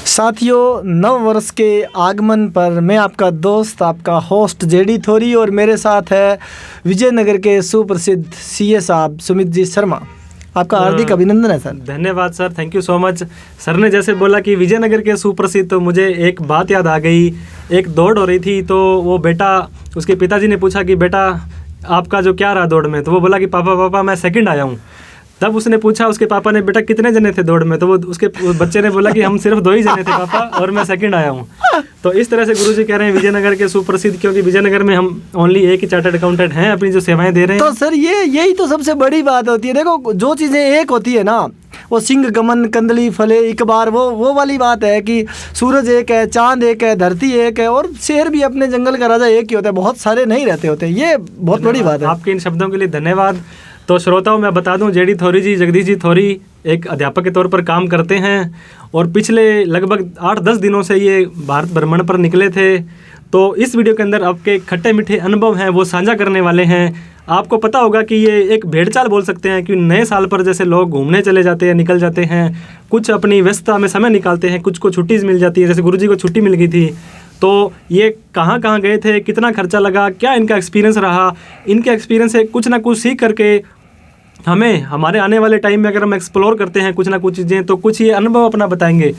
साथियों, नव वर्ष के आगमन पर मैं आपका दोस्त, आपका होस्ट जेडी थोरी और मेरे साथ है विजयनगर के सुप्रसिद्ध सीए साहब सुमित जी शर्मा। आपका हार्दिक अभिनंदन है सर। धन्यवाद sir, thank you so much. Sir ने जैसे बोला कि विजयनगर के सुप्रसिद्ध, तो मुझे एक बात याद आ गई। एक दौड़ हो रही थी, तो वो बेटा, उसके पिताजी ने पूछा कि बेटा आपका जो क्या रहा दौड़ में, तो वो बोला कि पापा मैं सेकंड आया हूँ। तब उसने पूछा उसके पापा ने, बेटा कितने जने थे दौड़ में, तो वो बच्चे ने बोला कि हम सिर्फ 2 ही जने थे पापा, और मैं सेकंड आया हूँ। तो इस तरह से गुरुजी कह रहे हैं विजयनगर के सुप्रसिद्ध, क्योंकि विजयनगर में हम ओनली एक ही चार्टर्ड अकाउंटेंट हैं अपनी जो सेवाएं दे रहे हैं। तो सर यही तो सबसे बड़ी बात होती है। देखो, जो चीज़ें एक होती है ना, वो सिंह गमन कंदली फले एक बार, वो वाली बात है कि सूरज एक है, चांद एक है, धरती एक है, और शेर भी अपने जंगल का राजा एक ही होता है, बहुत सारे नहीं रहते होते। ये बहुत बड़ी बात है। आपके इन शब्दों के लिए धन्यवाद। तो श्रोताओं, मैं बता दूं, जेडी थोरी जी, जगदीश जी थोरी एक अध्यापक के तौर पर काम करते हैं, और पिछले लगभग 8-10 दिनों से ये भारत भ्रमण पर निकले थे। तो इस वीडियो के अंदर आपके खट्टे मीठे अनुभव हैं वो साझा करने वाले हैं। आपको पता होगा कि ये एक भेड़चाल बोल सकते हैं कि नए साल पर जैसे लोग घूमने चले जाते हैं, निकल जाते हैं, कुछ अपनी व्यस्तता में समय निकालते हैं, कुछ को छुट्टी मिल जाती है। जैसे गुरुजी को छुट्टी मिल गई थी, तो ये कहाँ गए थे, कितना खर्चा लगा, क्या इनका एक्सपीरियंस रहा, इनके एक्सपीरियंस से कुछ ना कुछ सीख करके हमें हमारे आने वाले टाइम में अगर हम एक्सप्लोर करते हैं कुछ ना कुछ चीज़ें, तो कुछ ये अनुभव अपना बताएंगे।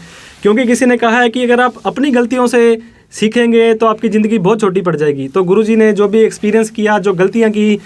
क्योंकि किसी ने कहा है कि अगर आप अपनी गलतियों से सीखेंगे तो आपकी ज़िंदगी बहुत छोटी पड़ जाएगी। तो गुरुजी ने जो भी एक्सपीरियंस किया, जो गलतियाँ की,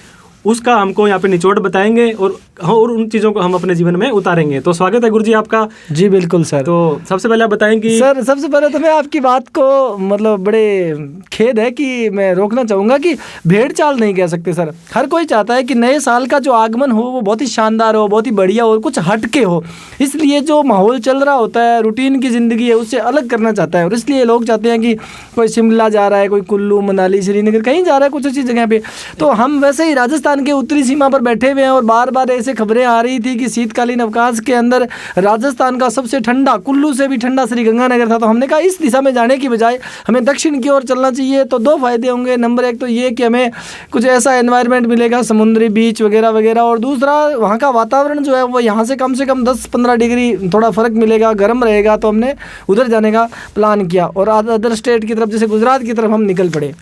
उसका हमको यहाँ पे निचोड़ बताएंगे, और उन चीज़ों को हम अपने जीवन में उतारेंगे। तो स्वागत है गुरुजी आपका। जी बिल्कुल सर। तो सबसे पहले आप बताएं कि सर, सबसे पहले तो मैं आपकी बात को मतलब बड़े खेद है कि मैं रोकना चाहूँगा कि भेड़ चाल नहीं कह सकते सर। हर कोई चाहता है कि नए साल का जो आगमन हो वो बहुत ही शानदार हो, बहुत ही बढ़िया हो, कुछ हटके हो। इसलिए जो माहौल चल रहा होता है, रूटीन की ज़िंदगी है, उससे अलग करना चाहता है, और इसलिए लोग चाहते हैं कि कोई शिमला जा रहा है, कोई कुल्लू मनाली श्रीनगर कहीं जा रहा है कुछ अच्छी जगह पे। तो हम वैसे ही राजस्थान के उत्तरी सीमा पर बैठे हुए हैं, और बार बार ऐसे खबरें आ रही थी कि शीतकालीन अवकाश के अंदर राजस्थान का सबसे ठंडा, कुल्लू से भी ठंडा श्रीगंगानगर था। तो हमने कहा इस दिशा में जाने की बजाय हमें दक्षिण की ओर चलना चाहिए। तो 2 फायदे होंगे। नंबर 1 तो ये कि हमें कुछ ऐसा एनवायरनमेंट मिलेगा, समुद्री बीच वगैरह वगैरह, और दूसरा वहाँ का वातावरण जो है वो यहाँ से कम 10-15 डिग्री थोड़ा फ़र्क मिलेगा, गर्म रहेगा। तो हमने उधर जाने का प्लान किया, और अदर स्टेट की तरफ, जैसे गुजरात की तरफ हम निकल पड़े।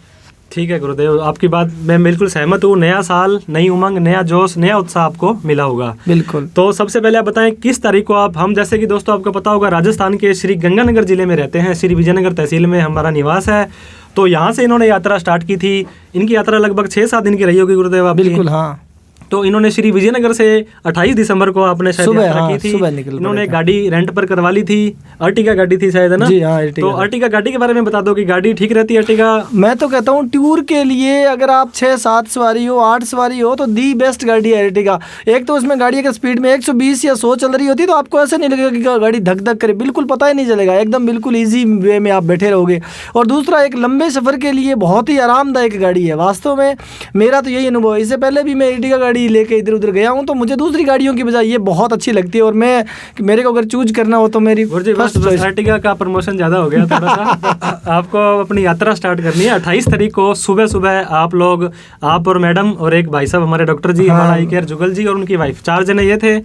ठीक है गुरुदेव, आपकी बात मैं बिल्कुल सहमत हूँ। नया साल, नई उमंग, नया जोश, नया उत्साह आपको मिला होगा। बिल्कुल। तो सबसे पहले आप बताएं किस तारीख को हम जैसे कि दोस्तों आपको पता होगा राजस्थान के श्री गंगानगर जिले में रहते हैं, श्री विजयनगर तहसील में हमारा निवास है। तो यहाँ से इन्होंने यात्रा स्टार्ट की थी। इनकी यात्रा लगभग 6-7 दिन की रही होगी गुरुदेव आपकी। बिल्कुल, हाँ। तो इन्होंने श्री विजयनगर से 28 दिसंबर को आपने शायद यात्रा की थी। इन्होंने गाड़ी रेंट पर करवा ली थी, अर्टिगा गाड़ी थी शायद, है ना? जी हाँ, अर्टिगा। तो अर्टिगा गाड़ी के बारे में बता दो कि गाड़ी ठीक रहती है अर्टिगा? मैं तो कहता हूँ टूर के लिए अगर आप 6-7 सवारी हो, 8 सवारी हो, तो दी बेस्ट गाड़ी है अर्टिगा। एक तो उसमें गाड़ी अगर स्पीड में 120 या 100 चल रही होती तो आपको ऐसे नहीं लगेगा कि गाड़ी धक धक करे, बिल्कुल पता ही नहीं चलेगा, एकदम बिल्कुल ईजी वे में आप बैठे रहोगे। और दूसरा, एक लंबे सफ़र के लिए बहुत ही आरामदायक गाड़ी है। वास्तव में मेरा तो यही अनुभव है। इससे पहले भी मैं अर्टिगा गाड़ी लेके इधर उधर गया हूं, तो मुझे दूसरी गाड़ियों की बजाय ये बहुत अच्छी लगती है। और मेरे को अगर चूज करना हो तो मेरी फर्स्ट चॉइस। अर्टिगा का प्रमोशन ज़्यादा हो गया थोड़ा सा। आपको अपनी यात्रा स्टार्ट करनी है 28 तारीख को सुबह सुबह। आप और मैडम और एक भाई साहब हमारे डॉक्टर जी, हमारा आई केयर जुगल जी और उनकी वाइफ, 4 जने ये थे।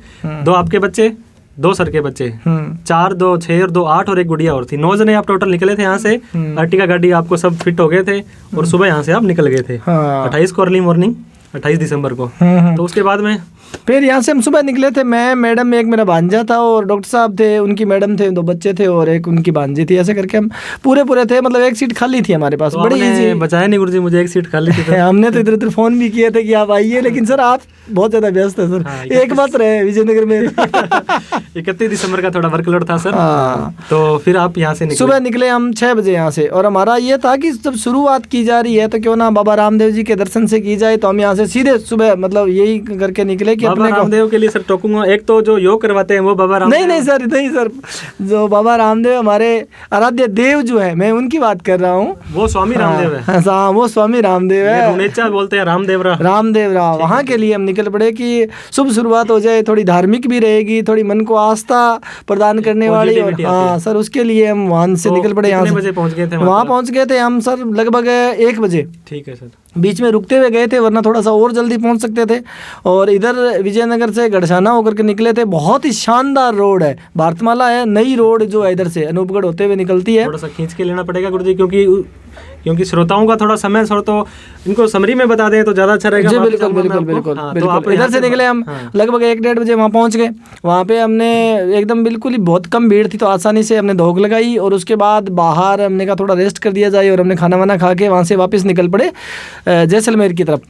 2 आपके बच्चे, 2 सर के बच्चे, 4, 2, 6 और 2, 8 और एक गुड़िया और थी। 9 जने आप टोटल निकले थे यहाँ से। अर्टिगा गाड़ी आपको सब फिट हो गए थे, और सुबह यहाँ से आप निकल गए थे 28 को अर्ली मॉर्निंग, 28 दिसंबर को। तो उसके बाद में फिर यहाँ से हम सुबह निकले थे। मैं, मैडम, एक मेरा भांजा था, और डॉक्टर साहब थे, उनकी मैडम थे, 2 बच्चे थे, और एक उनकी भांजी थी। ऐसे करके हम पूरे थे, मतलब एक सीट खाली थी हमारे पास। तो बड़ी इजी। बचाया नहीं गुरुजी, मुझे एक सीट खाली थी। हमने तो इधर उधर फोन भी किए थे कि आप आइए, लेकिन सर आप बहुत ज़्यादा व्यस्त है सर। हाँ, एक बात रहे विजयनगर में 31 दिसंबर का थोड़ा वर्कलोड था सर। तो फिर आप यहाँ से निकले? सुबह निकले हम 6 बजे यहाँ से, और हमारा ये था कि जब शुरुआत की जा रही है तो क्यों ना बाबा रामदेव जी के दर्शन से की जाए। तो हम यहाँ से सीधे सुबह मतलब यही करके निकले कि बाबा रामदेव के लिए सर टोकूंगा। एक तो जो योग करवाते हैं वो बाबा रामदेव। नहीं सर, जो बाबा रामदेव हमारे आराध्य देव जो है, मैं उनकी बात कर रहा हूँ। वो स्वामी रामदेव है। हाँ, वो स्वामी रामदेव है। रुनेचा बोलते हैं रामदेव राव। वहाँ के लिए हम निकल पड़े कि शुभ शुरुआत हो जाए, थोड़ी धार्मिक भी रहेगी, थोड़ी मन को आस्था प्रदान करने वाली। और हाँ सर, उसके लिए हम वहाँ से निकल पड़े। यहाँ से बजे पहुँच गए थे? वहाँ पहुँच गए थे हम सर लगभग 1 बजे। ठीक है सर। बीच में रुकते हुए गए थे, वरना थोड़ा सा और जल्दी पहुंच सकते थे। और इधर विजयनगर से गढ़शाना होकर के निकले थे। बहुत ही शानदार रोड है, भारतमाला है, नई रोड जो है इधर से अनूपगढ़ होते हुए निकलती है। थोड़ा सा खींच के लेना पड़ेगा गुरुजी, क्योंकि श्रोताओं का थोड़ा समय तो इनको समरी में बता दें तो ज़्यादा अच्छा रहेगा। जी बिल्कुल बिल्कुल बिल्कुल बिल्कुल। इधर से निकले हम लगभग 1-1.5 बजे वहाँ पहुँच गए। वहाँ पे हमने एकदम बिल्कुल ही बहुत कम भीड़ थी, तो आसानी से हमने धोख लगाई और उसके बाद बाहर हमने कहा थोड़ा रेस्ट कर दिया जाए और हमने खाना वाना खा के वहाँ से वापस निकल पड़े जैसलमेर की तरफ।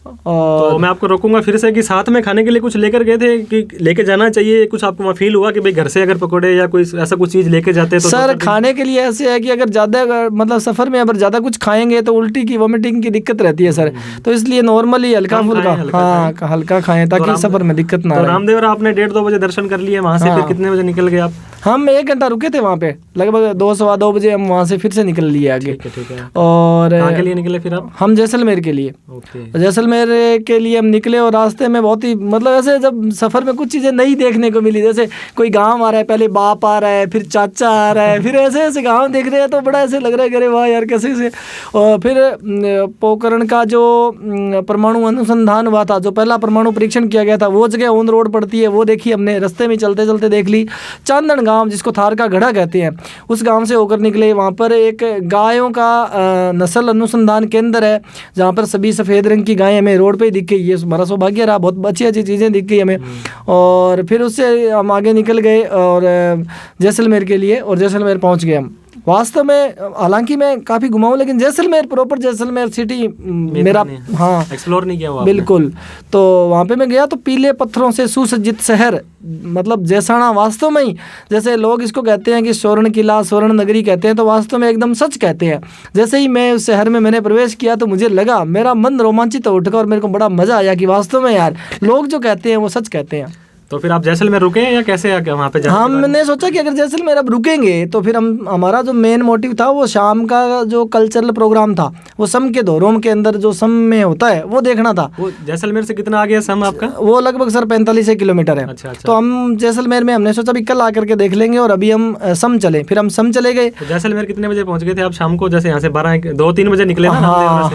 तो मैं आपको रोकूंगा फिर से कि साथ में खाने के लिए कुछ लेकर गए थे कि लेके जाना चाहिए, कुछ आपको वहाँ फील हुआ कि भाई घर से अगर पकौड़े या कोई ऐसा कुछ चीज़ लेके जाते तो? सर खाने के लिए ऐसे है कि अगर ज़्यादा मतलब सफ़र में अगर ज़्यादा कुछ खाएंगे तो उल्टी की वोमिटिंग की दिक्कत रहती है सर, तो इसलिए नॉर्मली हल्का फुल्का हाँ हल्का खाएं ताकि सफ़र में दिक्कत ना आए। रामदेवरा आपने 1:30-2 बजे दर्शन कर लिए, वहाँ से फिर कितने बजे निकल गए आप? हम 1 घंटा रुके थे वहाँ पे, लगभग 2-2:15 बजे हम वहाँ से फिर से निकल लिए आगे। ठीक है। और कहाँ के लिए निकले फिर आप? हम जैसलमेर के लिए। जैसलमेर के लिए हम निकले और रास्ते में बहुत ही मतलब ऐसे जब सफ़र में कुछ चीज़ें नई देखने को मिली, जैसे कोई गांव आ रहा है, पहले बाप आ रहा है, फिर चाचा आ रहा है, फिर ऐसे ऐसे गांव देख रहे हैं तो बड़ा ऐसे लग रहा है कि अरे वाह यार कैसे से। और फिर पोखरण का जो परमाणु अनुसंधान हुआ था, जो पहला परमाणु परीक्षण किया गया था, वो जगह ऑन रोड पड़ती है, वो देखी हमने, रास्ते में चलते चलते देख ली। चांदन गांव जिसको थार का गढ़ा कहते हैं, उस गांव से होकर निकले। वहाँ पर एक गायों का नस्ल अनुसंधान केंद्र है, जहाँ पर सभी सफ़ेद रंग की गायें हमें रोड पे ही दिख गई। ये हमारा सौभाग्य रहा, बहुत अच्छी अच्छी चीज़ें दिख गई हमें। और फिर उससे हम आगे निकल गए और जैसलमेर के लिए, और जैसलमेर पहुँच गए हम। वास्तव में हालांकि मैं काफ़ी घुमा हूँ, लेकिन जैसलमेर प्रॉपर जैसलमेर सिटी मेरा हाँ एक्सप्लोर नहीं किया हुआ बिल्कुल। तो वहाँ पे मैं गया तो पीले पत्थरों से सुसज्जित शहर, मतलब जैसाना वास्तव में ही जैसे लोग इसको कहते हैं कि स्वर्ण किला, स्वर्ण नगरी कहते हैं, तो वास्तव में एकदम सच कहते हैं। जैसे ही मैं उस शहर में मैंने प्रवेश किया तो मुझे लगा, मेरा मन रोमांचित हो उठा और मेरे को बड़ा मज़ा आया कि वास्तव में यार लोग जो कहते हैं वो सच कहते हैं। तो फिर आप जैसलमेर रुके या कैसे आके वहाँ पे? हमने सोचा कि अगर जैसलमेर अब रुकेंगे तो फिर हम, हमारा जो मेन मोटिव था वो शाम का जो कल्चरल प्रोग्राम था, वो सम के दौरों के अंदर जो सम में होता है वो देखना था। वो जैसलमेर से कितना आगे है सम आपका? वो लगभग सर 45 किलोमीटर है। अच्छा। तो हम जैसलमेर में हमने सोचा भी कल आकर के देख लेंगे, और अभी हम सम चले। फिर हम सम चले गए। तो जैसलमेर कितने बजे पहुँच गए थे आप शाम को? जैसे यहाँ से 2-3 बजे निकले ना?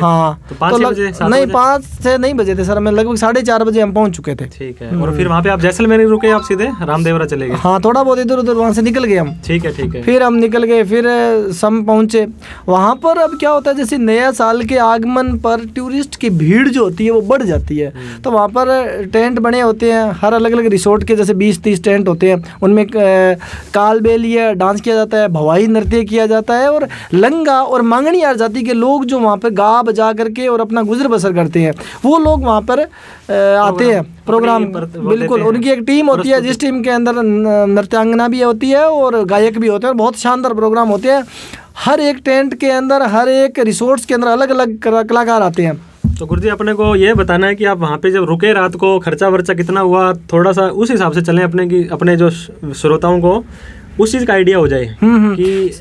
हाँ तो 5 बजे? नहीं 5 से नहीं बजे थे सर, हमें लगभग 4:30 बजे हम पहुँच चुके थे। ठीक है। और फिर वहाँ पे आप जैसलमेर रुके, आप सीधे रामदेवरा चले गए? हाँ थोड़ा बहुत इधर उधर वहाँ से निकल गए हम। ठीक है। फिर हम निकल गए, फिर सम पहुँचे। वहाँ पर अब क्या होता है, जैसे नया साल के आगमन पर टूरिस्ट की भीड़ जो होती है वो बढ़ जाती है। तो वहाँ पर टेंट बने होते हैं, हर अलग अलग रिसोर्ट के जैसे 20-30 टेंट होते हैं। उनमें कालबेलिया डांस किया जाता है, भवाई नृत्य किया जाता है, और लंगा और मांगनी जाति के लोग जो वहाँ पर गा बजा करके और अपना गुजर बसर करते हैं, वो लोग वहाँ पर आते हैं प्रोग्राम। बिल्कुल, उनकी एक टीम होती है जिस टीम के अंदर नृत्यांगना भी होती है और गायक भी होते हैं, और बहुत शानदार प्रोग्राम होते हैं। हर एक टेंट के अंदर, हर एक रिसोर्ट्स के अंदर अलग अलग कलाकार आते हैं। तो गुरुजी अपने को ये बताना है कि आप वहाँ पे जब रुके रात को, खर्चा वर्चा कितना हुआ, थोड़ा सा उस हिसाब से चलें, अपने जो श्रोताओं को उस चीज़ का आइडिया हो जाए कि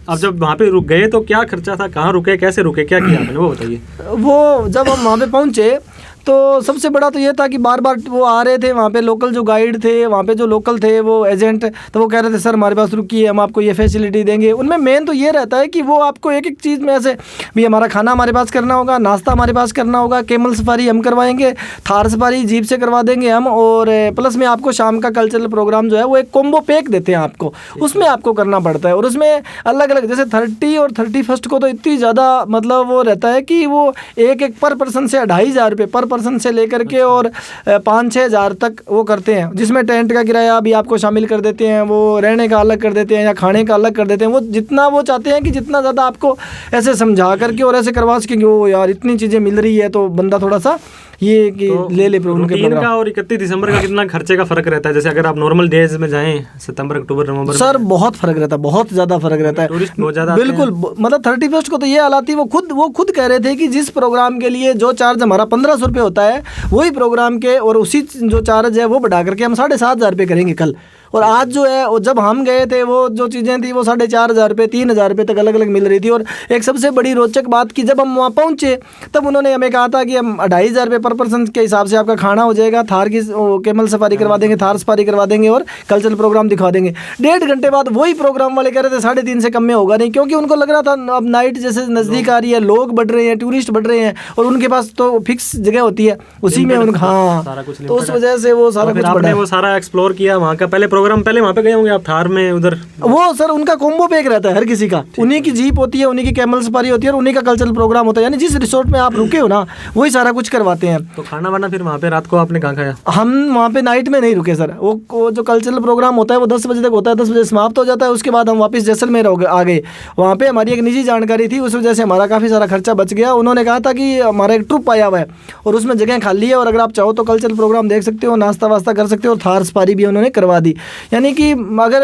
अब जब वहाँ पे रुक गए तो क्या खर्चा था, कहाँ रुके, कैसे रुके, क्या किया आपने, वो बताइए। वो जब हम वहाँ पे पहुँचे तो सबसे बड़ा तो ये था कि बार बार वो आ रहे थे, वहाँ पे लोकल जो गाइड थे, वहाँ पे जो लोकल थे वो एजेंट, तो वो कह रहे थे सर हमारे पास रुकिए, हम आपको ये फैसिलिटी देंगे। उनमें मेन तो ये रहता है कि वो आपको एक एक चीज़ में ऐसे भी, हमारा खाना हमारे पास करना होगा, नाश्ता हमारे पास करना होगा, केमल सफारी हम करवाएंगे, थार सफारी जीप से करवा देंगे हम, और प्लस में आपको शाम का कल्चरल प्रोग्राम जो है वो एक कॉम्बो पैक देते हैं आपको, उसमें आपको करना पड़ता है। और उसमें अलग अलग जैसे 30 और 31 को तो इतनी ज़्यादा मतलब वो रहता है कि वो एक पर पर्सन से 2500 रुपये पर पर्सन से लेकर के और 5-6 हज़ार तक वो करते हैं, जिसमें टेंट का किराया भी आपको शामिल कर देते हैं, वो रहने का अलग कर देते हैं या खाने का अलग कर देते हैं। वो जितना वो चाहते हैं कि जितना ज़्यादा आपको ऐसे समझा करके और ऐसे करवा सकेंगे, वो यार इतनी चीज़ें मिल रही है तो बंदा थोड़ा सा ये कि तो ले उनके प्रोग्राम का। और 31 दिसंबर का कितना खर्चे का फर्क रहता है, जैसे अगर आप नॉर्मल डेज में जाएं, सितंबर, अक्टूबर, नवंबर? सर बहुत फर्क रहता है, बहुत ज़्यादा फर्क रहता है, टूरिस्ट बहुत ज़्यादा बिल्कुल। मतलब 31 को तो ये हालात थी, वो खुद कह रहे थे कि जिस प्रोग्राम के लिए जो चार्ज हमारा 1500 रुपये होता है, वही प्रोग्राम के और उसी जो चार्ज है वो बढ़ा करके हम 7500 रुपये करेंगे कल। और आज जो है वो जब हम गए थे वो जो चीज़ें थी वो 4,500 रुपये 3,000 रुपये तक अलग अलग मिल रही थी। और एक सबसे बड़ी रोचक बात कि जब हम वहाँ पहुँचे तब उन्होंने हमें कहा था कि हम 2,500 रुपये पर पर्सन के हिसाब से आपका खाना हो जाएगा, थार की कैमल सफारी करवा देंगे, थार सफारी करवा देंगे और कल्चरल प्रोग्राम दिखा देंगे। 1.5 घंटे बाद वही प्रोग्राम वाले कह रहे थे 3.5 से कम में होगा नहीं, क्योंकि उनको लग रहा था अब नाइट जैसे नज़दीक आ रही है, लोग बढ़ रहे हैं, टूरिस्ट बढ़ रहे हैं और उनके पास तो फिक्स जगह होती है उसी में उनका, हाँ, तो उस वजह से वो सारा कुछ आपने वो सारा एक्सप्लोर किया वहाँ का। पहले प्रोग्राम पहले वहाँ पे गए होंगे आप थार में उधर? वो सर उनका कॉम्बो पैक रहता है हर किसी का, उन्हीं की जीप होती है, उन्हीं की कैमल सफारी होती है और उन्हीं का कल्चरल प्रोग्राम होता है। यानी जिस रिसोर्ट में आप रुके हो ना वही सारा कुछ करवाते हैं। तो खाना वाना फिर वहाँ पे रात को आपने कहाँ खाया? हम वहाँ पे नाइट में नहीं रुके सर, वो जो कल्चरल प्रोग्राम होता है वो 10 बजे तक होता है, 10 बजे समाप्त हो जाता है। उसके बाद हम वापस जैसलमेर आ गए। वहाँ पे हमारी एक निजी जानकारी थी, उस वजह से हमारा काफ़ी सारा खर्चा बच गया। उन्होंने कहा था कि हमारा एक ट्रुप आया हुआ है और उसमें जगह खाली है और अगर आप चाहो तो कल्चरल प्रोग्राम देख सकते हो, नाश्ता वास्ता कर सकते हो और थार सफारी भी उन्होंने करवा दी। यानी कि अगर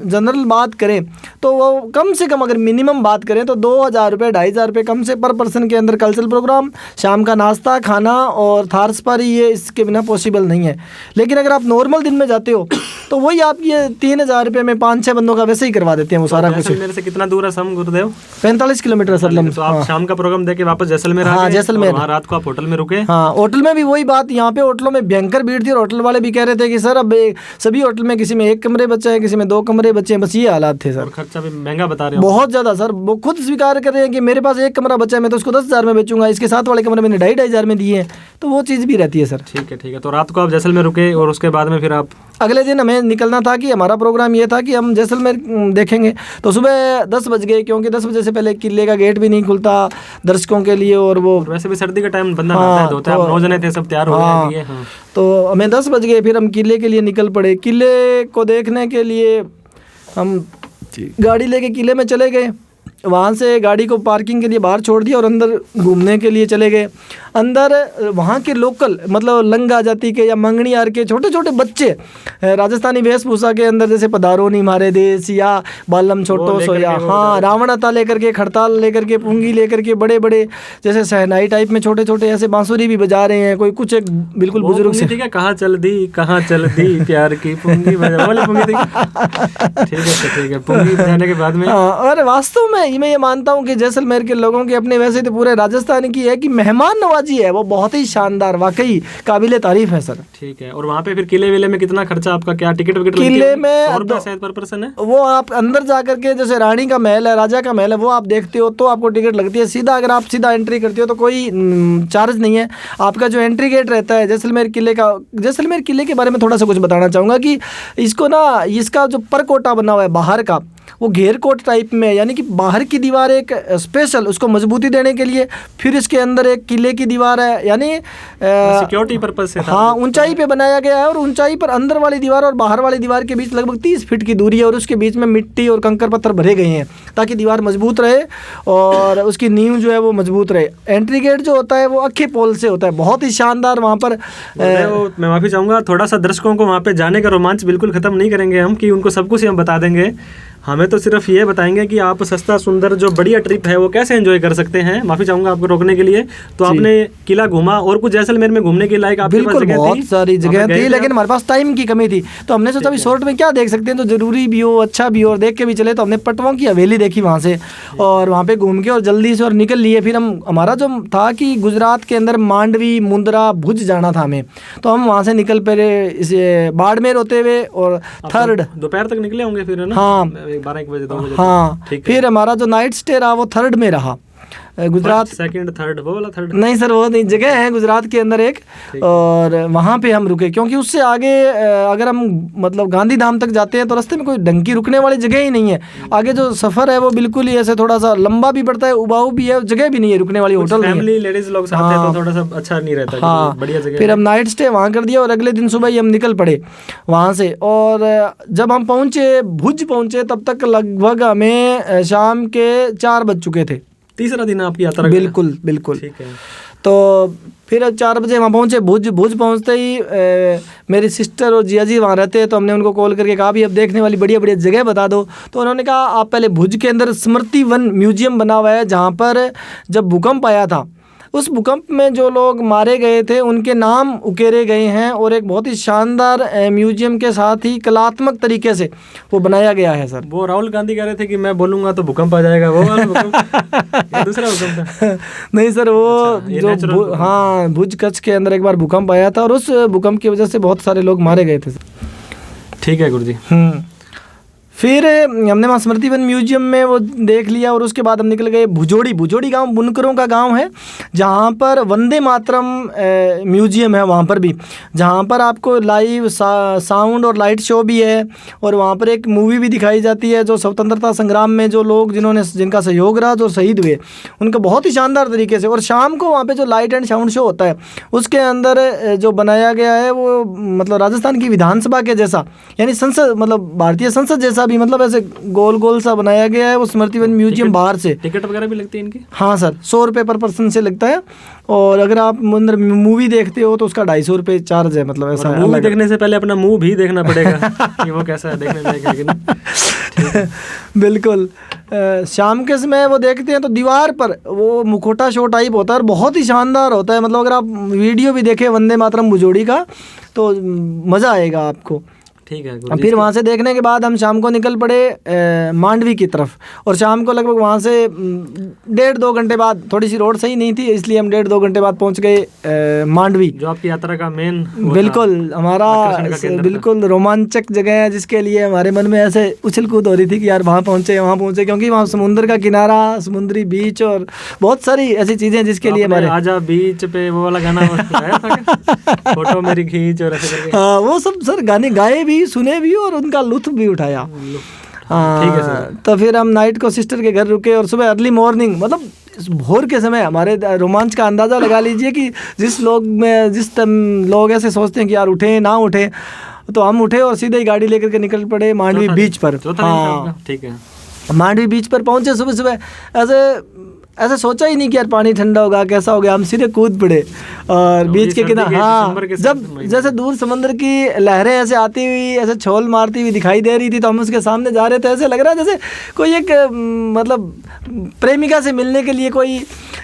जनरल बात करें तो वो कम से कम अगर मिनिमम बात करें तो 2,000 रुपये 2,500 रुपये कम से पर पर्सन के अंदर कल्चरल प्रोग्राम, शाम का नाश्ता, खाना और थार सफारी, ये इसके बिना पॉसिबल नहीं है। लेकिन अगर आप नॉर्मल दिन में जाते हो तो वही आप ये 3,000 रुपये में 5-6 बंदों का वैसे ही करवा देते हैं वो सारा कुछ। जैसलमेर से कितना दूर है सम गुरुदेव? 45 किलोमीटर सर। तो आप शाम का प्रोग्राम देके वापस जैसलमेर आ गए? जैसलमेर। वहाँ रात को आप होटल में रुके? हाँ, होटल में भी वही बात, यहाँ पे होटलों में भयंकर भीड़ थी और होटल वाले भी कह रहे थे कि सर अब सभी होटल में किसी में 1 कमरे बचे हैं, किसी में 2 कमरे बचे हैं, बस ये हालात थे सर। और खर्चा भी महंगा बता रहे हो? बहुत ज़्यादा सर। वो खुद स्वीकार कर रहे हैं कि मेरे पास 1 कमरा बचा है, मैं तो उसको 10,000 में बेचूंगा, इसके साथ वाले कमरे मैंने 2,500 में दिए हैं, तो वो चीज़ भी रहती है सर। ठीक है। तो रात को आप जैसलमेर रुके और उसके बाद में फिर आप? अगले दिन हमें निकलना था कि हमारा प्रोग्राम ये था कि हम जैसलमेर देखेंगे। तो सुबह 10 बज गए, क्योंकि 10 बजे से पहले किले का गेट भी नहीं खुलता दर्शकों के लिए और वो वैसे भी सर्दी का टाइम बंदा नहाता है, धोता है। आप 9 जने थे, सब तैयार हो गए। तो हमें 10 बज गए, फिर हम किले के लिए निकल पड़े। किले को देखने के लिए हम गाड़ी लेके किले में चले गए। वहाँ से गाड़ी को पार्किंग के लिए बाहर छोड़ दिया और अंदर घूमने के लिए चले गए। अंदर वहाँ के लोकल मतलब लंगा जाति के या मंगणियार के छोटे छोटे बच्चे राजस्थानी वेशभूषा के अंदर, जैसे पधारोनी मारे देश या बालम छोटो सोया, हाँ, रावण अता लेकर के, खड़ताल लेकर के, पुंगी लेकर के, बड़े बड़े जैसे सहनाई टाइप में छोटे छोटे ऐसे बांसुरी भी बजा रहे हैं। कोई कुछ एक बिल्कुल बुजुर्ग से, ठीक है, कहाँ चल दी प्यार की पुंगी बजा, ठीक है, पुंगी बजाने के बाद में। और वास्तव में मैं ये मानता हूँ कि जैसलमेर के लोगों की अपने, वैसे तो पूरे राजस्थान की है कि मेहमान नवाजी है वो बहुत ही शानदार, वाकई काबिले तारीफ है सर। ठीक है। और वहाँ पे फिर किले विले में कितना खर्चा आपका, क्या टिकट विकेट? किले में 100 रुपये शायद पर पर्सन है। वो आप अंदर जा करके, जैसे रानी का महल है, राजा का महल है, वो आप देखते हो तो आपको टिकट लगती है। सीधा अगर आप सीधा एंट्री करते हो तो कोई चार्ज नहीं है। आपका जो एंट्री गेट रहता है जैसलमेर किले का, जैसलमेर किले के बारे में थोड़ा सा कुछ बताना चाहूँगा कि इसको ना, इसका जो परकोटा बना हुआ है बाहर का, वो घेर कोट टाइप में, यानी कि बाहर की दीवार एक स्पेशल उसको मजबूती देने के लिए, फिर इसके अंदर एक किले की दीवार है, यानी सिक्योरिटी पर्पस से। हाँ, ऊंचाई पे बनाया गया है और ऊंचाई पर अंदर वाली दीवार और बाहर वाली दीवार के बीच लगभग 30 फीट की दूरी है और उसके बीच में मिट्टी और कंकर पत्थर भरे गए हैं ताकि दीवार मजबूत रहे और उसकी नींव जो है वो मजबूत रहे। एंट्री गेट जो होता है वो अक्खे पोल से होता है, बहुत ही शानदार। वहाँ पर मैं माफ़ी चाहूँगा, थोड़ा सा दर्शकों को वहाँ पे जाने का रोमांच बिल्कुल ख़त्म नहीं करेंगे हम कि उनको सब कुछ हम बता देंगे। हमें तो सिर्फ ये बताएंगे कि आप सस्ता सुंदर जो बढ़िया ट्रिप है वो कैसे एंजॉय कर सकते हैं। माफ़ी चाहूँगा आपको रोकने के लिए। तो आपने किला घूमा और कुछ जैसलमेर में घूमने के लायक आपके पास जगह बहुत सारी जगह थी, लेकिन हमारे पास टाइम की कमी थी तो हमने सोचा भी शॉर्ट में क्या देख सकते हैं, तो ज़रूरी भी हो, अच्छा भी हो और देख के भी चले। तो हमने पटवों की हवेली देखी वहाँ से और वहाँ पे घूम के और जल्दी से और निकल लिए। फिर हम, हमारा जो था कि गुजरात के अंदर मांडवी, मुंद्रा, भुज जाना था हमें, तो हम वहाँ से निकल पड़े इसे बाड़मेर होते हुए और थर्ड दोपहर तक निकले होंगे फिर, है ना? हाँ, 12-1 बजे 2 बजे। हाँ, फिर हमारा जो नाइट स्टे रहा वो थर्ड में रहा। गुजरात सेकंड थर्ड, वो वाला थर्ड नहीं सर, वो नहीं, जगह है गुजरात के अंदर एक, और वहाँ पे हम रुके क्योंकि उससे आगे अगर हम मतलब गांधी धाम तक जाते हैं तो रास्ते में कोई ढंग की रुकने वाली जगह ही नहीं है। आगे जो सफ़र है वो बिल्कुल ही ऐसे थोड़ा सा लंबा भी पड़ता है, उबाऊ भी है, जगह भी नहीं है रुकने वाली, होटल नहीं है। फैमिली लेडीज लोग साथ हैं तो थोड़ा सा अच्छा नहीं रहता। हाँ, बढ़िया जगह। फिर हम नाइट स्टे वहाँ कर दिया और अगले दिन सुबह ही हम निकल पड़े वहाँ से। और जब हम पहुँचे, भुज पहुँचे, तब तक लगभग हमें शाम के 4 बज चुके थे। तीसरा दिन आपकी यात्रा? बिल्कुल। ठीक है। तो फिर 4 बजे वहाँ पहुँचे। भुज पहुँचते ही मेरी सिस्टर और जिया जी वहाँ रहते हैं, तो हमने उनको कॉल करके कहा भी अब देखने वाली बढ़िया बढ़िया जगह बता दो। तो उन्होंने कहा आप पहले भुज के अंदर स्मृति वन म्यूजियम बना हुआ है, जहाँ पर जब भूकंप आया था उस भूकंप में जो लोग मारे गए थे उनके नाम उकेरे गए हैं और एक बहुत ही शानदार म्यूजियम के साथ ही कलात्मक तरीके से वो बनाया गया है सर। वो राहुल गांधी कह रहे थे कि मैं बोलूंगा तो भूकंप आ जाएगा, वो वाला भूकंप या दूसरा भूकंप था? नहीं सर, वो अच्छा, ये natural भूकंप। हाँ, भुज कच्छ के अंदर एक बार भूकंप आया था और उस भूकंप की वजह से बहुत सारे लोग मारे गए थे सर। ठीक है गुरुजी। फिर हमने वहाँ स्मृति वन म्यूजियम में वो देख लिया और उसके बाद हम निकल गए भुजोड़ी गांव बुनकरों का गांव है, जहाँ पर वंदे मातरम म्यूजियम है वहाँ पर भी, जहाँ पर आपको लाइव साउंड और लाइट शो भी है और वहाँ पर एक मूवी भी दिखाई जाती है जो स्वतंत्रता संग्राम में जो लोग जिनका सहयोग रहा, जो शहीद हुए, उनका बहुत ही शानदार तरीके से। और शाम को वहाँ पर जो लाइट एंड साउंड शो होता है उसके अंदर जो बनाया गया है वो मतलब राजस्थान की विधानसभा के जैसा, यानी संसद, मतलब भारतीय संसद जैसा भी, मतलब ऐसे गोल गोल सा बनाया गया है वो स्मृति वन म्यूजियम बाहर से। टिकट वगैरह भी लगती है इनकी? हाँ सर, 100 रुपये पर पर्सन से लगता है और अगर आप अंदर मूवी देखते हो तो उसका 250 रुपये चार्ज है। मतलब ऐसा है। मूवी देखने से पहले अपना मुंह भी देखना पड़ेगा कि वो कैसा है, देखने लायक है कि नहीं। बिल्कुल। शाम के समय वो देखते हैं तो दीवार पर वो मुखौटा शो टाइप होता है और बहुत ही शानदार होता है। मतलब अगर आप वीडियो भी देखें वंदे मातरम भुजोड़ी का तो मज़ा आएगा आपको। ठीक है। फिर वहाँ से देखने के बाद हम शाम को निकल पड़े मांडवी की तरफ और शाम को लगभग वहाँ से 1.5-2 घंटे बाद, थोड़ी सी रोड सही नहीं थी इसलिए हम 1.5-2 घंटे बाद पहुँच गए मांडवी, जो आपकी यात्रा का मेन बिल्कुल हमारा बिल्कुल रोमांचक जगह है, जिसके लिए हमारे मन में ऐसे उछल कूद हो रही थी कि यार वहाँ पहुँचे क्योंकि वहाँ समुद्र का किनारा, समुद्री बीच और बहुत सारी ऐसी चीज़ें जिसके लिए हमारे आजा बीच पे वो वाला गाना फोटो मेरी खींच और ऐसे करके। हाँ, वो सब सर गाने गाए भी, सुने भी और उनका लुत्फ भी उठाया। ठीक है सर। तो फिर हम नाइट को सिस्टर के घर रुके और सुबह अर्ली मॉर्निंग, मतलब भोर के समय, हमारे रोमांच का अंदाज़ा लगा लीजिए कि जिस लोग ऐसे सोचते हैं कि यार उठें ना उठें, तो हम उठे और सीधे ही गाड़ी लेकर के निकल पड़े मांडवी बीच पर। हाँ ठीक है। मांडवी बीच पर पहुंचे सुबह सुबह, ऐसे सोचा ही नहीं कि यार पानी ठंडा होगा, कैसा हो गया, हम सीधे कूद पड़े और बीच के किनारे। हाँ, जब जैसे दूर समुद्र की लहरें ऐसे आती हुई, ऐसे छोल मारती हुई दिखाई दे रही थी तो हम उसके सामने जा रहे थे, ऐसे लग रहा है जैसे कोई एक मतलब प्रेमिका से मिलने के लिए कोई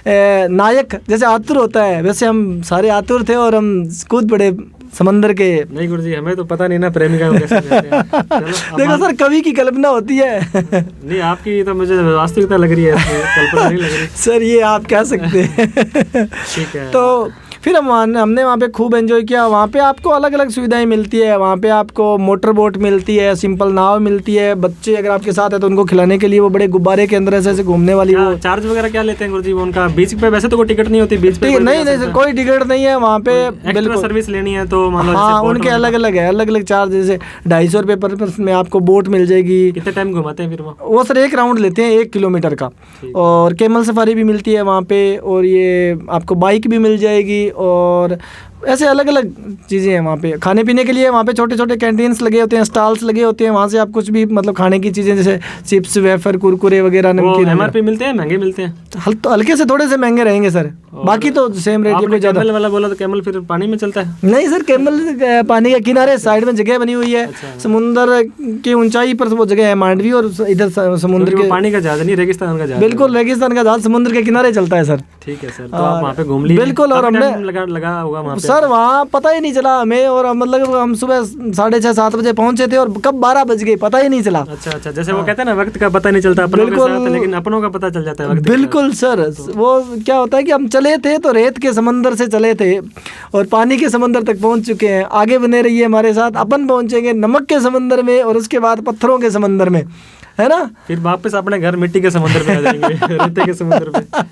नायक जैसे आतुर होता है, वैसे हम सारे आतुर थे और हम कूद पड़े समंदर के। नहीं गुरुजी, हमें तो पता नहीं ना प्रेमिका को कैसे कहते हैं। देखो सर, कवि की कल्पना होती है। नहीं, आपकी तो मुझे वास्तविकता लग रही है, कल्पना नहीं लग रही। सर ये आप कह सकते हैं। ठीक है। तो फिर हमने वहाँ पे खूब एंजॉय किया। वहाँ पे आपको अलग अलग सुविधाएं मिलती है। वहाँ पे आपको मोटर बोट मिलती है, सिंपल नाव मिलती है। बच्चे अगर आपके साथ है तो उनको खिलाने के लिए वो बड़े गुब्बारे के अंदर ऐसे घूमने वाली वो। चार्ज वगैरह क्या लेते हैं गुरुजी उनका? बीच पे वैसे तो कोई टिकट नहीं होती बीच पे? नहीं सर, कोई टिकट नहीं है वहाँ पे। बिल्कुल सर्विस लेनी है तो हाँ, उनके अलग अलग है, अलग अलग चार्ज। जैसे 250 रुपये पर पर्सन में आपको बोट मिल जाएगी। कितने टाइम घुमाते हैं फिर वो सर 1 राउंड लेते हैं 1 किलोमीटर का। और कैमल सफारी भी मिलती है वहाँ पे और ये आपको बाइक भी मिल जाएगी और ऐसे अलग अलग चीज़ें हैं वहाँ पे। खाने पीने के लिए वहाँ पे छोटे छोटे कैंटीन्स लगे होते हैं, स्टॉल्स लगे होते हैं। वहाँ से आप कुछ भी मतलब खाने की चीज़ें जैसे चिप्स, वेफर, कुरकुरे वगैरह, नमकीन। एमआरपी मिलते हैं, महंगे मिलते हैं? तो हल्के से थोड़े से महंगे रहेंगे सर, बाकी तो सेम रेट है। कोई ज़्यादा वाला बोला तो कैमल फिर पानी में चलता है? नहीं सर, कैमल पानी के किनारे साइड में जगह बनी हुई है। समुद्र की ऊंचाई पर वो जगह है मांडवी और इधर समुद्र के पानी का जहाज नहीं, रेगिस्तान का जहाज। बिल्कुल, रेगिस्तान का जहाज समुद्र के किनारे चलता है सर। ठीक है सर। तो आप वहाँ पे घूम लीजिए। बिल्कुल। और हमने लगा होगा वहाँ पे सर, वहाँ पता ही नहीं चला हमें। और मतलब हम सुबह 6:30-7 बजे पहुंचे थे और कब 12 बज गए पता ही नहीं चला। अच्छा, जैसे वो कहते हैं ना, वक्त का पता नहीं चलता अपनों के साथ, लेकिन अपनों का पता चल जाता है वक्त। बिल्कुल सर। वो क्या होता है कि हम चले थे तो रेत के समंदर से चले थे और पानी के समंदर तक पहुंच चुके हैं। आगे बने रहिए हमारे साथ, अपन पहुंचेंगे नमक के समंदर में और उसके बाद पत्थरों के समंदर में, है ना। फिर वापस अपने घर मिट्टी के समुद्र में आ जाएंगे, रेते के समुद्र में।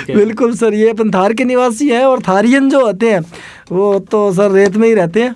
बिल्कुल सर, ये अपन थार के निवासी हैं और थारियन जो होते हैं वो तो सर रेत में ही रहते हैं।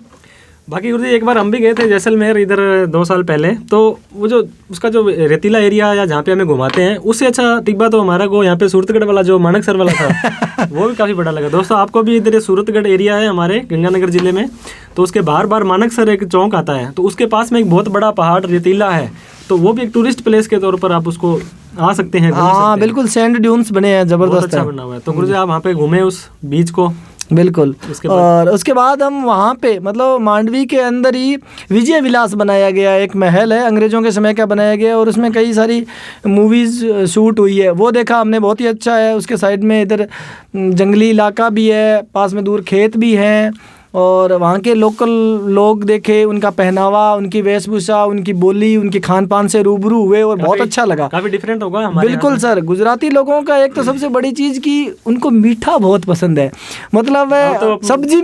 बाकी गुरुजी, एक बार हम भी गए थे जैसलमेर इधर 2 साल पहले, तो वो जो उसका जो रेतीला एरिया या जहाँ पे हमें घुमाते हैं उससे अच्छा टिब्बा तो हमारा को यहाँ पे सूरतगढ़ वाला जो मानकसर वाला था वो भी काफ़ी बड़ा लगा। दोस्तों, आपको भी इधर सूरतगढ़ एरिया है हमारे गंगानगर जिले में, तो उसके बार मानकसर एक चौक आता है, तो उसके पास में एक बहुत बड़ा पहाड़ रेतीला है, तो वो भी एक टूरिस्ट प्लेस के तौर पर आप उसको आ सकते हैं। हाँ बिल्कुल, सैंड ड्यून्स बने हैं, जबरदस्त अच्छा बना हुआ है। तो गुरुजी, आप वहाँ पे घूमे उस बीच को? बिल्कुल। और उसके बाद हम वहाँ पे मतलब मांडवी के अंदर ही विजय विलास बनाया गया, एक महल है अंग्रेज़ों के समय का बनाया गया, और उसमें कई सारी मूवीज़ शूट हुई है, वो देखा हमने, बहुत ही अच्छा है। उसके साइड में इधर जंगली इलाका भी है, पास में दूर खेत भी हैं, और वहाँ के लोकल लोग देखे, उनका पहनावा, उनकी वेशभूषा, उनकी बोली, उनके खान पान से रूबरू हुए और बहुत अच्छा लगा। काफ़ी डिफरेंट होगा हमारे। बिल्कुल सर, गुजराती लोगों का एक तो सबसे बड़ी चीज़ कि उनको मीठा बहुत पसंद है। मतलब तो सब्जी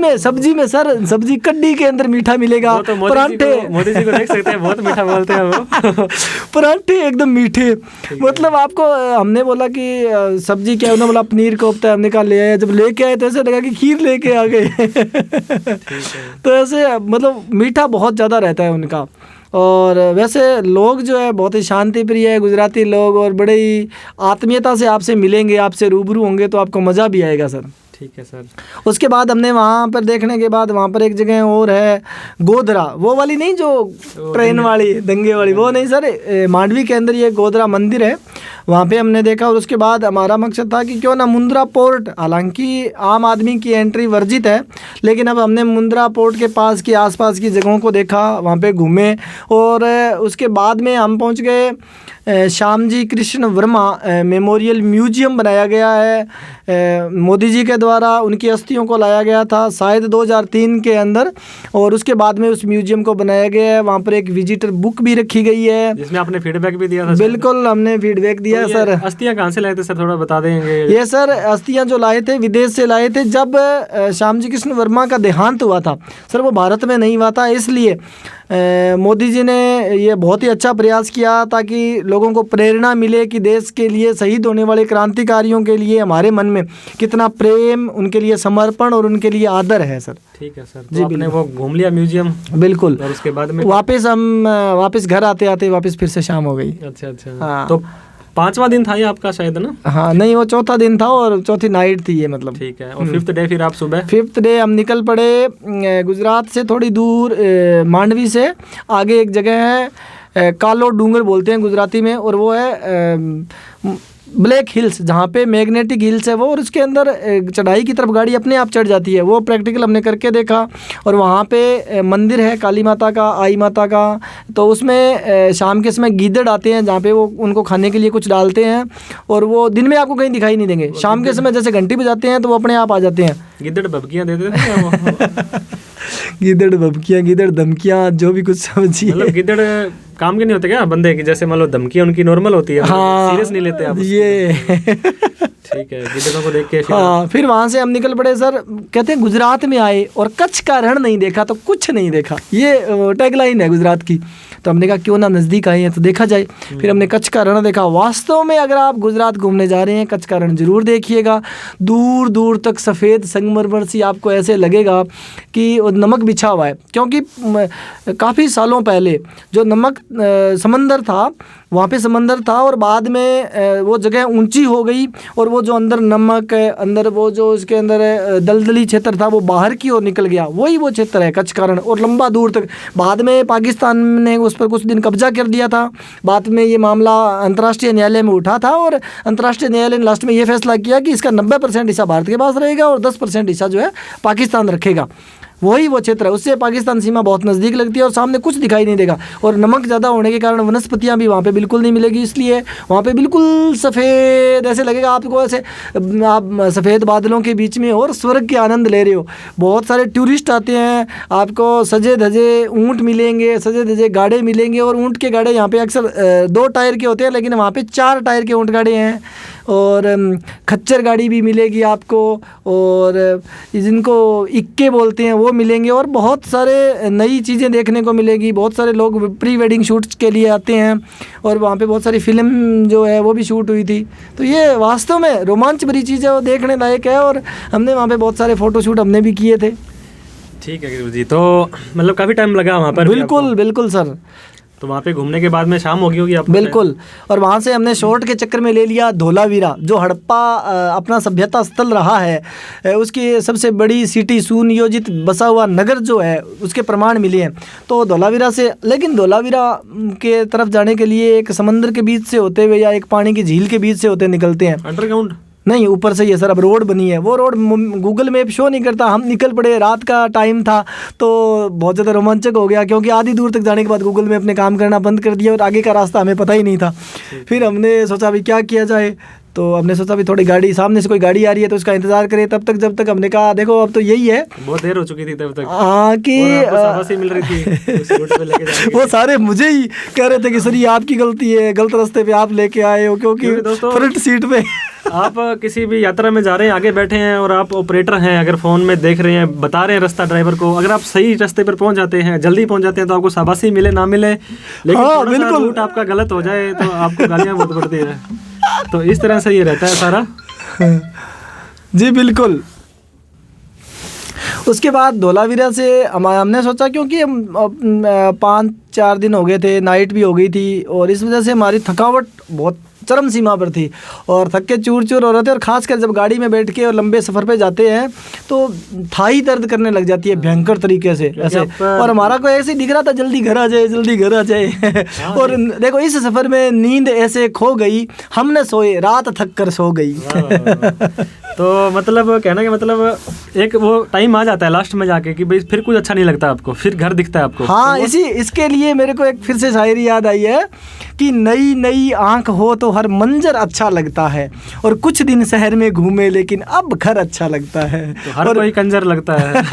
में सर, सब्जी कड्डी के अंदर मीठा मिलेगा। तो परांठे, मोदी जी को देख सकते हैं, बहुत मीठा बोलते हैं वो। परांठे एकदम मीठे। मतलब आपको हमने बोला कि सब्जी क्या है, उन्होंने बोला पनीर कोफ्ता है, हमने कहा ले आए। जब लेके आए तो ऐसे लगा कि खीर लेके आ गए। तो ऐसे मतलब मीठा बहुत ज़्यादा रहता है उनका। और वैसे लोग जो है बहुत ही शांति प्रिय है गुजराती लोग, और बड़े ही आत्मीयता से आपसे मिलेंगे, आपसे रूबरू होंगे, तो आपको मज़ा भी आएगा सर। ठीक है सर। उसके बाद हमने वहाँ पर देखने के बाद वहाँ पर एक जगह और है गोधरा, वो वाली नहीं जो ट्रेन वाली दंगे वाली, वो नहीं सर, मांडवी के अंदर ये गोधरा मंदिर है, वहाँ पे हमने देखा। और उसके बाद हमारा मकसद था कि क्यों ना मुंद्रा पोर्ट, हालांकि आम आदमी की एंट्री वर्जित है, लेकिन अब हमने मुंद्रा पोर्ट के पास की आसपास की जगहों को देखा, वहाँ पे घूमे। और उसके बाद में हम पहुँच गए श्यामजी कृष्ण वर्मा मेमोरियल म्यूजियम बनाया गया है मोदी जी के द्वारा, उनकी अस्थियों को लाया गया था शायद 2003 के अंदर, और उसके बाद में उस म्यूजियम को बनाया गया है। वहाँ पर एक विजिटर बुक भी रखी गई है, जिसमें आपने फीडबैक भी दिया था। बिल्कुल, हमने फीडबैक दिया। तो सर अस्थियाँ कहाँ से लाए थे सर, थोड़ा बता देंगे? ये सर अस्थियाँ जो लाए थे विदेश से लाए थे, जब श्यामजी कृष्ण वर्मा का देहांत हुआ था सर, वो भारत में नहीं हुआ था, इसलिए मोदी जी ने ये बहुत ही अच्छा प्रयास किया ताकि लोगों को प्रेरणा मिले कि देश के लिए शहीद होने वाले क्रांतिकारियों के लिए हमारे मन में कितना प्रेम, उनके लिए समर्पण और उनके लिए आदर है सर। ठीक है सर। तो आपने वो घूम लिया म्यूजियम? बिल्कुल। और उसके बाद में वापस घर आते आते वापस फिर से शाम हो गई। अच्छा। हाँ। तो 5वां दिन था ये आपका शायद ना? हाँ नहीं, वो 4था दिन था और 4थी नाइट थी ये, मतलब। ठीक है। और 5th डे फिर आप सुबह? 5th डे हम निकल पड़े गुजरात से थोड़ी दूर, मांडवी से आगे एक जगह है कालो डूंगर बोलते हैं गुजराती में, और वो है ब्लैक हिल्स, जहाँ पे मैग्नेटिक हिल्स है वो, और उसके अंदर चढ़ाई की तरफ गाड़ी अपने आप चढ़ जाती है, वो प्रैक्टिकल हमने करके देखा। और वहाँ पे मंदिर है काली माता का, आई माता का, तो उसमें शाम के समय गीदड़ आते हैं जहाँ पे वो उनको खाने के लिए कुछ डालते हैं, और वो दिन में आपको कहीं दिखाई नहीं देंगे, शाम के समय जैसे घंटी बजाते हैं तो वो अपने आप आ जाते हैं। गिद्दड़ भभकियाँ देते थे वो? गिद्दड़ भभकियाँ, गिद्दड़ धमकियाँ, जो भी कुछ समझिए। मतलब गिद्दड़ काम के नहीं होते क्या बंदे की, जैसे मान लो धमकियाँ उनकी नॉर्मल होती है? हाँ, सीरियस नहीं लेते आप ये। ठीक है। गिद्दड़ों को देख के फिर वहाँ से हम निकल पड़े सर। कहते हैं गुजरात में आए और कच्छ का रण नहीं देखा तो कुछ नहीं देखा, ये टैगलाइन है गुजरात की। तो हमने कहा क्यों ना नज़दीक आए हैं तो देखा जाए। फिर हमने कच्छ का रण देखा। वास्तव में अगर आप गुजरात घूमने जा रहे हैं, कच्छ का रण जरूर देखिएगा। दूर दूर तक सफ़ेद संगमरमर सी आपको ऐसे लगेगा कि नमक बिछा हुआ है, क्योंकि काफ़ी सालों पहले जो नमक समंदर था, वहाँ पे समंदर था, और बाद में वो जगह ऊंची हो गई, और वो जो अंदर नमक है, अंदर वो जो इसके अंदर दलदली क्षेत्र था वो बाहर की ओर निकल गया, वही वो क्षेत्र है कच्छ का रण। और लंबा दूर तक, बाद में पाकिस्तान ने उस पर कुछ दिन कब्जा कर दिया था। बाद में ये मामला अंतर्राष्ट्रीय न्यायालय में उठा था, और अंतर्राष्ट्रीय न्यायालय ने लास्ट में ये फैसला किया कि इसका 90% हिस्सा भारत के पास रहेगा और 10% हिस्सा जो है पाकिस्तान रखेगा। वही वो क्षेत्र है, उससे पाकिस्तान सीमा बहुत नज़दीक लगती है और सामने कुछ दिखाई नहीं देगा। और नमक ज़्यादा होने के कारण वनस्पतियाँ भी वहाँ पे बिल्कुल नहीं मिलेगी, इसलिए वहाँ पे बिल्कुल सफ़ेद ऐसे लगेगा आपको, ऐसे आप सफ़ेद बादलों के बीच में और स्वर्ग के आनंद ले रहे हो। बहुत सारे टूरिस्ट आते हैं, आपको सजे धजे ऊँट मिलेंगे, सजे धजे गाड़े मिलेंगे। और ऊँट के गाड़े यहाँ पर अक्सर 2 टायर के होते हैं, लेकिन वहाँ पर 4 टायर के ऊँट गाड़े हैं। और खच्चर गाड़ी भी मिलेगी आपको, और जिनको इक्के बोलते हैं वो मिलेंगे, और बहुत सारे नई चीज़ें देखने को मिलेगी। बहुत सारे लोग प्री वेडिंग शूट्स के लिए आते हैं, और वहाँ पे बहुत सारी फिल्म जो है वो भी शूट हुई थी। तो ये वास्तव में रोमांच भरी चीज़ है, वो देखने लायक है, और हमने वहाँ पे बहुत सारे फ़ोटो शूट हमने भी किए थे। ठीक है गुरु जी। तो मतलब काफ़ी टाइम लगा वहाँ पर? बिल्कुल बिल्कुल सर। तो वहाँ पे घूमने के बाद में शाम होगी होगी आपको? बिल्कुल। और वहाँ से हमने शॉर्ट के चक्कर में ले लिया धोलावीरा, जो हड़प्पा अपना सभ्यता स्थल रहा है, उसकी सबसे बड़ी सिटी, सुनियोजित बसा हुआ नगर जो है, उसके प्रमाण मिले हैं। तो धोलावीरा से, लेकिन धोलावीरा के तरफ जाने के लिए एक समंदर के बीच से होते हुए या एक पानी की झील के बीच से होते निकलते हैं। अंडरग्राउंड नहीं, ऊपर से ही है सर। अब रोड बनी है, वो रोड गूगल मैप शो नहीं करता। हम निकल पड़े, रात का टाइम था तो बहुत ज़्यादा रोमांचक हो गया, क्योंकि आधी दूर तक जाने के बाद गूगल मैप ने काम करना बंद कर दिया और आगे का रास्ता हमें पता ही नहीं था। फिर हमने सोचा अभी क्या किया जाए, तो हमने सोचा भी थोड़ी गाड़ी, सामने से कोई गाड़ी आ रही है तो उसका इंतजार करें। तब तक जब तक हमने कहा देखो अब तो यही है, बहुत देर हो चुकी थी तब तक। हाँ कि शाबाशी मिल रही थी उस रूट पे लेके जाने की। वो सारे मुझे ही कह रहे थे कि सर ये आपकी गलती है, गलत रास्ते पे आप लेके आए हो, क्योंकि दोस्तों फ्रंट सीट पे आप किसी भी यात्रा में जा रहे हैं, आगे बैठे हैं और आप ऑपरेटर हैं, अगर फ़ोन में देख रहे हैं, बता रहे हैं रास्ता ड्राइवर को, अगर आप सही रास्ते पर पहुंच जाते हैं, जल्दी पहुंच जाते हैं, तो आपको शाबाशी मिले ना मिले, लेकिन हाँ, थोड़ा सा बिल्कुल। रूट आपका गलत हो जाए तो आपको गालियां बहुत पड़ती है। तो इस तरह से ये रहता है सारा। जी बिल्कुल। उसके बाद धोलावीरा से हमने सोचा, क्योंकि 5-4 दिन हो गए थे, नाइट भी हो गई थी और इस वजह से हमारी थकावट बहुत चरम सीमा पर थी और थक के चूर चूर हो रहे थे। और ख़ासकर जब गाड़ी में बैठ के और लंबे सफ़र पे जाते हैं तो थाई दर्द करने लग जाती है भयंकर तरीके से ऐसे। और हमारा को ऐसे ही दिख रहा था जल्दी घर आ जाए, जल्दी घर आ जाए। और देखो इस सफ़र में नींद ऐसे खो गई, हमने सोए, रात थक कर सो गई। तो मतलब कहने का मतलब एक वो टाइम आ जाता है लास्ट में जाके कि भाई फिर कुछ अच्छा नहीं लगता आपको, फिर घर दिखता है आपको। हाँ, इसके लिए मेरे को एक फिर से शायरी याद आई है कि नई नई आंख हो तो हर मंजर अच्छा लगता है, और कुछ दिन शहर में घूमे लेकिन अब घर अच्छा लगता है। तो हर कोई कंजर लगता है।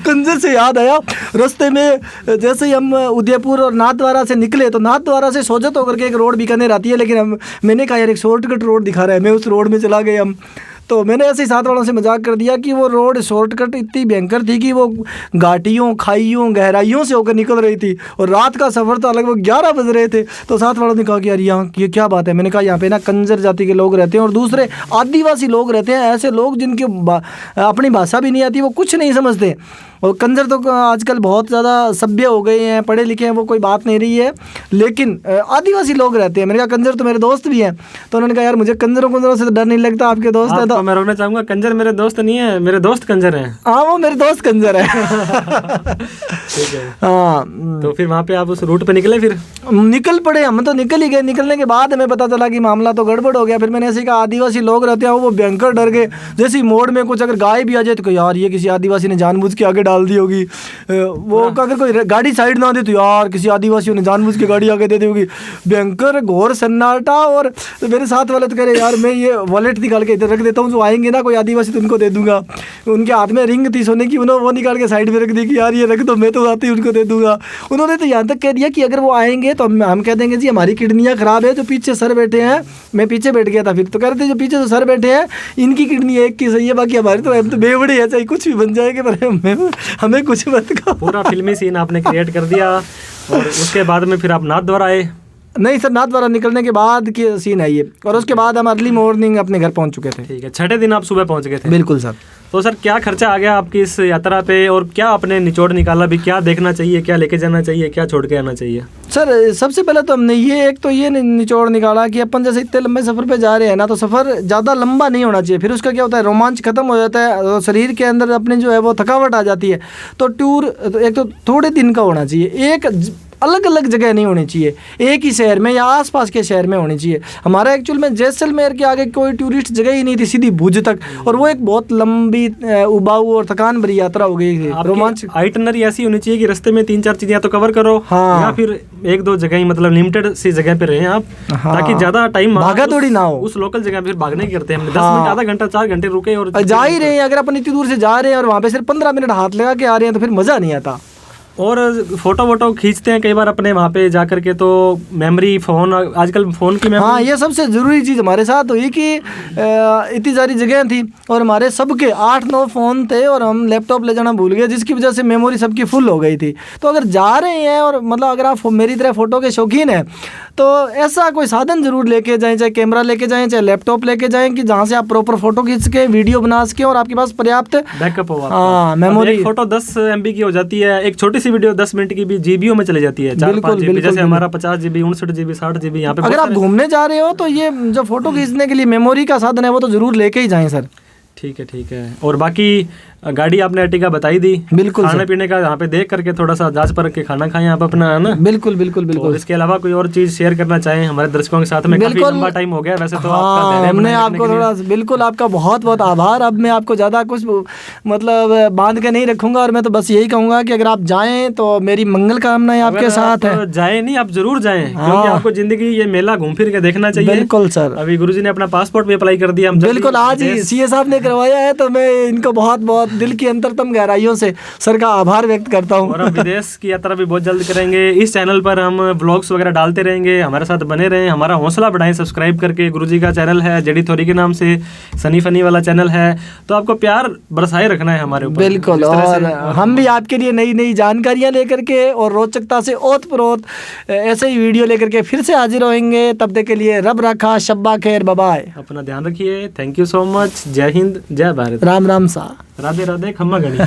कंजर से याद आया, रास्ते में जैसे ही हम उदयपुर और नाथद्वारा से निकले तो नाथद्वारा से सोजत होकर के एक रोड बीकानेर आती है, लेकिन मैंने कहा यार एक शॉर्टकट रोड दिखा रहा है, मैं उस रोड में चला गए हम। तो मैंने ऐसे ही साथ वालों से मजाक कर दिया कि वो रोड शॉर्टकट इतनी भयंकर थी कि वो घाटियों, खाइयों, गहराइयों से होकर निकल रही थी और रात का सफ़र था, लगभग 11 बज रहे थे। तो साथ वालों ने कहा कि यार यहाँ ये क्या बात है। मैंने कहा यहाँ पे ना कंजर जाति के लोग रहते हैं और दूसरे आदिवासी लोग रहते हैं, ऐसे लोग जिनकी अपनी भाषा भी नहीं आती, वो कुछ नहीं समझते। और कंजर तो आजकल बहुत ज़्यादा सभ्य हो गए हैं, पढ़े लिखे हैं, वो कोई बात नहीं रही है, लेकिन आदिवासी लोग रहते हैं। मैंने कहा कंजर तो मेरे दोस्त भी हैं। तो उन्होंने कहा यार मुझे कंजरों से तो डर नहीं लगता, आपके दोस्त है। तो मैं रोकना चाहूँगा, कंजर मेरे दोस्त नहीं है, मेरे दोस्त कंजर हैं। हाँ, वो मेरे दोस्त कंजर है। ठीक है। हाँ, तो फिर वहाँ पे आप उस रूट पे निकले, फिर निकल पड़े हम तो निकल ही गए। निकलने के बाद हमें पता चला कि मामला तो गड़बड़ हो गया। फिर मैंने ऐसे कहा आदिवासी लोग रहते हैं, वो भयंकर डर गए। जैसे ही मोड़ में कुछ अगर गाय भी आ जाए तो यार ये किसी आदिवासी ने जानबूझ के आगे डाल दी होगी। वो अगर कोई गाड़ी साइड ना दे तो यार किसी आदिवासियों ने जानबूझ के गाड़ी आगे दे दी होगी। भयंकर घोर सन्नाटा। और तो मेरे साथ वाले तो कह रहे यार मैं ये वॉलेट निकाल के इधर रख देता हूँ, जो आएंगे ना कोई आदिवासी तो उनको दे दूंगा। उनके हाथ में रिंग थी सोने की, उन्होंने वो निकाल के साइड में रख दी कि यार ये रख दो, मैं तो आते ही उनको दे दूंगा। उन्होंने तो यहाँ तक कह दिया कि अगर वो आएंगे तो हम कह देंगे जी हमारी किडनियाँ खराब है, जो पीछे सर बैठे हैं, मैं पीछे बैठ गया था फिर, तो कह रहे थे जो पीछे जो सर बैठे हैं इनकी किडनी एक की सही है, बाकी हमारी तो हम तो बेवड़े है, चाहे कुछ भी बन जाएगा पर हमें कुछ मत कहो। पूरा फिल्मी सीन आपने क्रिएट कर दिया। और उसके बाद में फिर आप नाथद्वारा आए? नहीं सर, नाथद्वारा निकलने के बाद की सीन आई है और उसके बाद हम अर्ली मॉर्निंग अपने घर पहुंच चुके थे। ठीक है, छठे दिन आप सुबह पहुंच गए थे? बिल्कुल सर। तो सर क्या खर्चा आ गया आपकी इस यात्रा पे, और क्या आपने निचोड़ निकाला भी, क्या देखना चाहिए, क्या लेके जाना चाहिए, क्या छोड़ के आना चाहिए? सर सबसे पहले तो हमने ये निचोड़ निकाला कि अपन जैसे इतने लंबे सफ़र पे जा रहे हैं ना, तो सफ़र ज़्यादा लंबा नहीं होना चाहिए। फिर उसका क्या होता है, रोमांच खत्म हो जाता है और शरीर के अंदर अपने जो है वो थकावट आ जाती है। तो टूर एक तो थोड़े दिन का होना चाहिए, एक अलग अलग जगह नहीं होनी चाहिए, एक ही शहर में या आसपास के शहर में होनी चाहिए। हमारा एक्चुअल में जैसलमेर के आगे कोई टूरिस्ट जगह ही नहीं थी, सीधी भुज तक, और वो एक बहुत लंबी उबाऊ और थकान भरी यात्रा हो गई थी। रोमांच आइटनरी ऐसी होनी चाहिए कि रास्ते में 3-4 चीजें तो कवर करो। हाँ। या फिर 1-2 जगह ही, मतलब लिमिटेड सी जगह पे रहे आप। हाँ। ताकि ज्यादा टाइम भागा दौड़ी ना हो। उस लोकल जगह फिर भागने की करते हैं हमने। 10 मिनट, आधा घंटा, 4 घंटे रुके और जा ही रहे हैं। अगर अपन इतनी दूर से जा रहे हैं और वहाँ पे सिर्फ 15 मिनट हाथ लगा के आ रहे हैं तो फिर मजा नहीं आता। और फोटो वोटो खींचते हैं कई बार अपने वहाँ पे जा करके, तो मेमोरी फ़ोन, आजकल फ़ोन की मेमोरी। हाँ, ये सबसे ज़रूरी चीज़ हमारे साथ हुई कि इतनी सारी जगह थी और हमारे सबके 8-9 फ़ोन थे और हम लैपटॉप ले जाना भूल गए, जिसकी वजह से मेमोरी सबकी फुल हो गई थी। तो अगर जा रहे हैं और मतलब अगर आप मेरी तरह फ़ोटो के शौकीन हैं तो ऐसा कोई साधन ज़रूर लेके जाएं, चाहे कैमरा लेके जाएं, चाहे लैपटॉप लेके जाएं, कि जहाँ से आप प्रॉपर फ़ोटो खींच के वीडियो बना सकें और आपके पास पर्याप्त बैकअप हो। हाँ, मेमोरी। एक फ़ोटो 10 MB की हो जाती है, एक छोटी सी वीडियो 10 मिनट की भी जीबीओ में चली जाती है। 4-5 GB, जैसे हमारा 50 GB, 59 GB, 60 GB। यहाँ पे अगर आप घूमने जा रहे हो तो ये जो फोटो खींचने के लिए मेमोरी का साधन है वो तो जरूर लेके ही जाएं सर। ठीक है, ठीक है। और बाकी गाड़ी आपने अर्टिगा बताई दी, बिल्कुल खाने सर। पीने का यहाँ पे देख करके थोड़ा सा जांच परख के खाना खाएं आप अपना, है ना। बिल्कुल बिल्कुल और बिल्कुल। इसके अलावा कोई और चीज शेयर करना चाहें हमारे दर्शकों के साथ में? काफी बिल्कुल। लंबा टाइम हो गया वैसे तो आपका हाँ, धैर्य हमने बनाए रखने आपको के लिए। थोड़ा, बिल्कुल आपका बहुत बहुत आभार। अब मैं आपको ज़्यादा कुछ मतलब बांध के नहीं रखूंगा, और मैं तो बस यही कहूँगा कि अगर आप जाएं तो मेरी मंगल कामनाएं आपके अगर साथ आप है। जाए नहीं, आप जरूर जाएं, क्योंकि हाँ। आपको जिंदगी ये मेला घूम फिर के देखना चाहिए। बिल्कुल सर। अभी गुरुजी ने अपना पासपोर्ट भी अप्लाई कर दिया, हम जल्दी बिल्कुल आज ही विदेश- सीए साहब ने करवाया है, तो मैं इनको बहुत बहुत दिल की अंतरतम गहराइयों से सर का आभार व्यक्त करता हूँ। और हम विदेश की यात्रा भी बहुत जल्द करेंगे। इस चैनल पर हम व्लॉग्स वगैरह डालते रहेंगे, हमारे साथ बने रहें, हमारा हौसला बढ़ाएं सब्सक्राइब करके। गुरुजी का चैनल है जेडी थोरी के नाम से, सनी फनी वाला चैनल है, तो आपको प्यार बरसाए रखना है हमारे ऊपर। बिल्कुल। जिस तरह और से- हम भी आपके लिए नई नई जानकारियां लेकर के और रोचकता से ओत-प्रोत ऐसे ही वीडियो लेकर के फिर से हाजिर होंगे। तब तक के लिए रब रखा, शब्बा खैर, बाय। अपना ध्यान रखिए। Thank you so much. जय हिंद, जय भारत, राम राम सा। राधे राधे, खम्मा गणी।